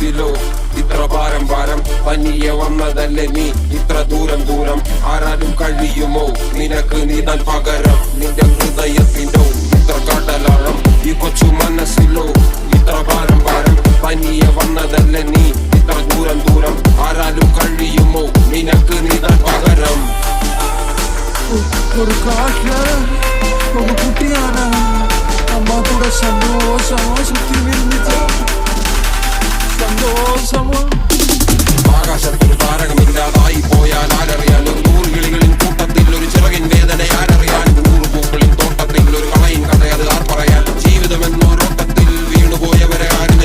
മനസ്സിലോ ഇത്ര ഭാരം ഭാരം പനിയെ വന്നതല്ലേ നീ ഇത്ര ദൂരം ദൂരം ആരാലും കഴിയുമോ നിനക്ക് നീതാൻ പകരം നിന്റെ ഹൃദയത്തിനോ ഇത്ര കടലാഴം ഈ കൊച്ചു മനസ്സിലോ ഇത്ര ഭാരം ഭാരം പനിയെ വന്നതല്ലേ നീ ഇത്ര ദൂരം ദൂരം ആരാലും കഴിയുമോ നിനക്ക് നീതാൻ പകരം ഒരു കാട്ടില് ഒരു കുട്ടിയാണ് അമ്മ കൂടെ സന്തോഷമോ സുത്തി നിർമ്മിച്ച സന്തോഷമോ ആകാശത്തൊരു താരകമില്ലാതായി പോയാൽ ആരറിയാലും 100 കിളികളിൻ കൂട്ടത്തിൽ ഒരു ചിറകിൻ വേദന ആരറിയാൻ 100 പൂക്കളിൻ തോട്ടത്തിൽ ഒരു കളയിൻ കഥയത് ആർ പറയാൻ ജീവിതമെന്നൊരോട്ടത്തിൽ വീണുപോയവരെ ആരും